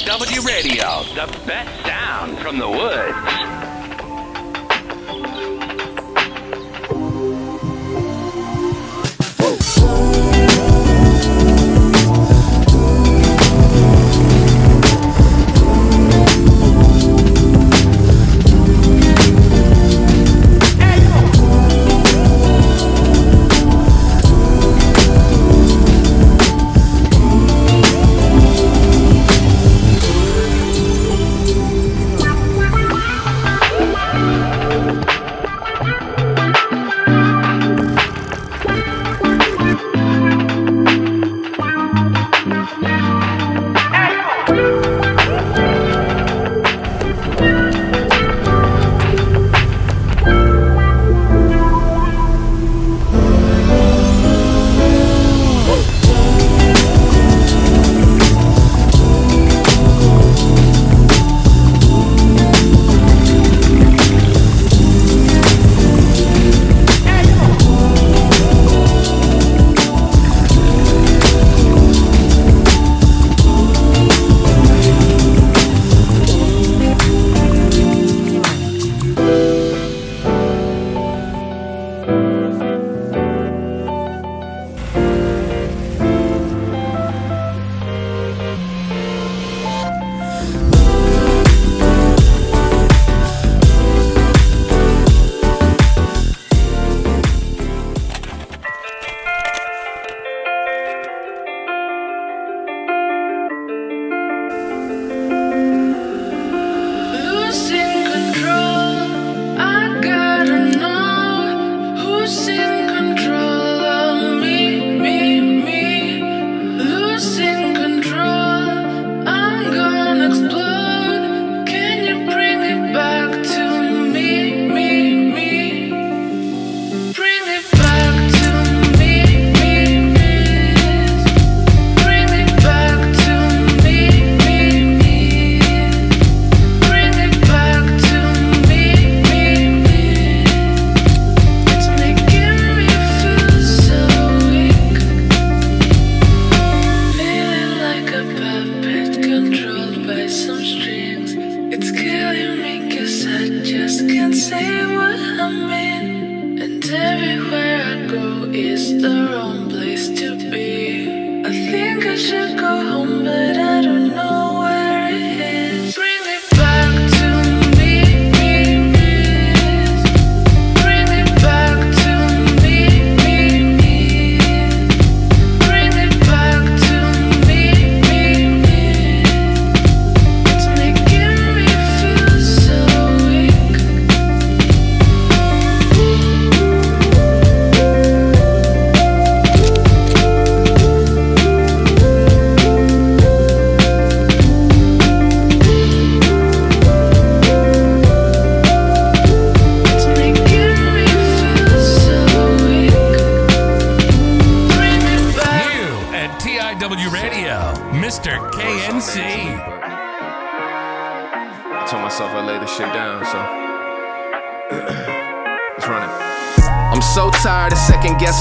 TIW Radio, the best sound from the woods.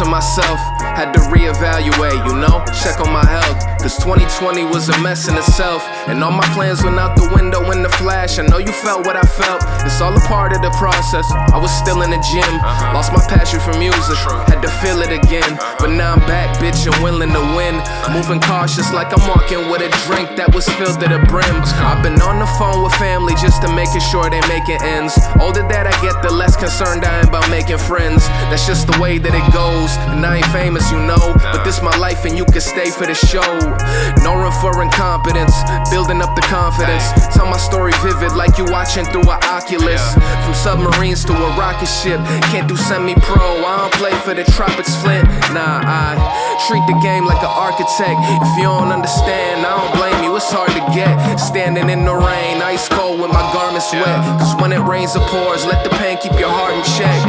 Myself, had to reevaluate, check on my health, cause 2020 was a mess in itself, and all my plans went out the window in the flash. I know you felt what I felt, it's all a part of the process. I was still in the gym, lost my passion for music, had to feel it again, but now I'm back, bitch, and willing to win, moving cautious like I'm walking with a drink that was filled to the brim. I've been on the phone with family just to making sure they making ends. Older that I get, the less concerned I am about making friends. That's just the way that it goes, and I ain't famous, but this my life and you can stay for the show. No room for incompetence, building up the confidence. Tell my story vivid like you watching through an Oculus. From submarines to a rocket ship, can't do semi-pro. I don't play for the tropics, Flint. Nah, I treat the game like an architect. If you don't understand, I don't blame you, it's hard to get. Standing in the rain, ice cold with my garments wet. Cause when it rains or pours, let the pain keep your heart in check.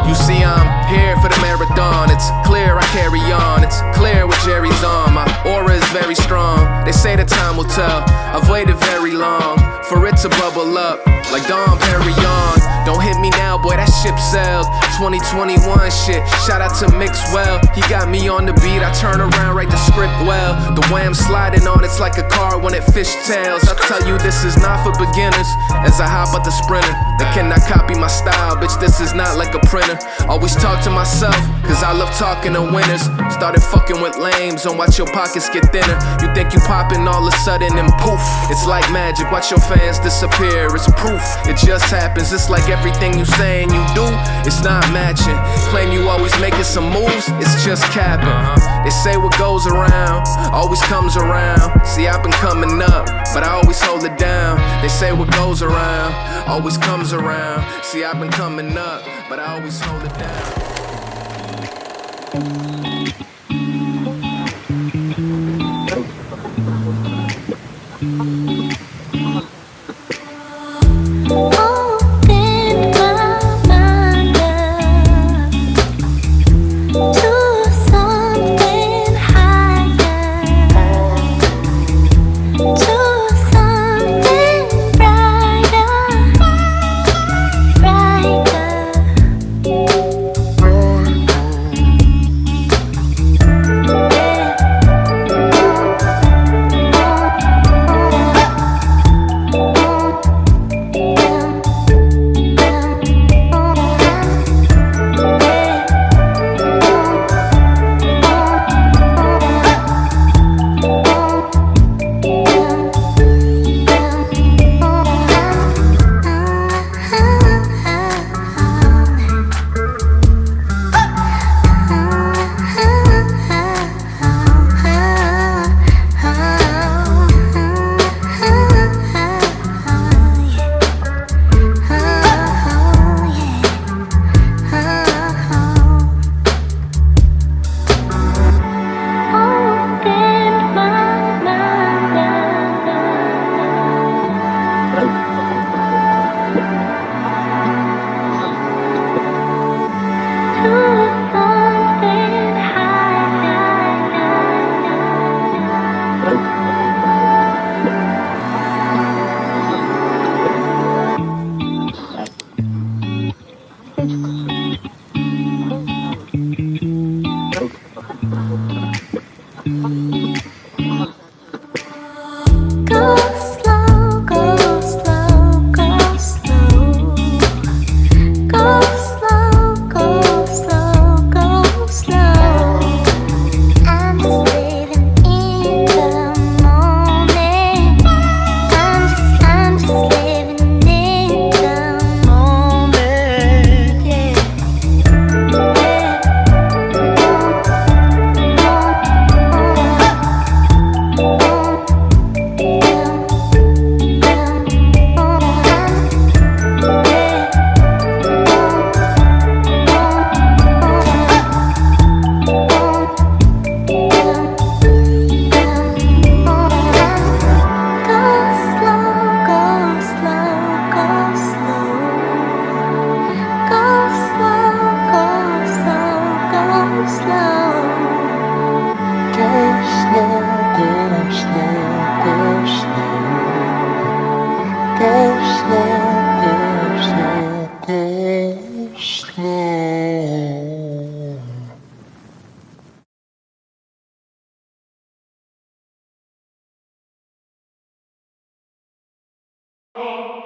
You see, I'm here for the marathon. It's clear I carry on, it's clear what Jerry's on. My aura is very strong. They say the time will tell. I've waited very long for it to bubble up like Dom Perignon. Don't hit me now, boy, that ship sailed. 2021 shit, shout out to Mixwell. He got me on the beat, I turn around, write the script well. The way I'm sliding on, it's like a car when it fishtails. I tell you, this is not for beginners. As I hop out the Sprinter, they cannot copy my style, bitch, this is not like a printer. Always talk to myself, cause I love talking to winners. Started fucking with lames, and watch your pockets get thinner. You think you popping all of a sudden and poof, it's like magic, watch your fans disappear. It's proof, it just happens. It's like everything you say and you do, it's not matching. Claim you always making some moves, it's just capping. They say what goes around always comes around. See, I've been coming up, but I always hold it down. They say what goes around always comes around. See, I've been coming up, but I always hold it down.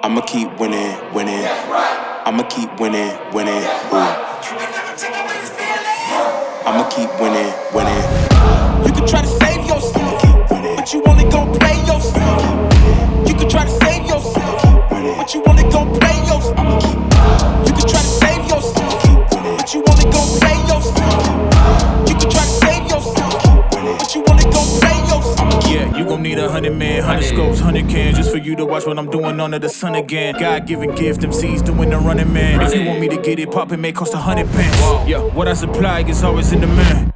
I'ma keep winning, winning. I'ma keep winning, winning. Ooh. I'ma keep winning, winning. You can try to save yourself, but you only gon' play yourself. You can try to save yourself, but you only gon' play yourself. You can try to save yourself, but you only gon' play yourself. You can try to save yourself, but you only gon' play yourself. Yeah, you gon' need 100 men, 100 scopes, 100 cans just for you to watch what I'm doing under the sun again. God-given gift, MC's doing the running man. If you want me to get it poppin', may cost 100 pence. Yeah, what I supply is always in demand.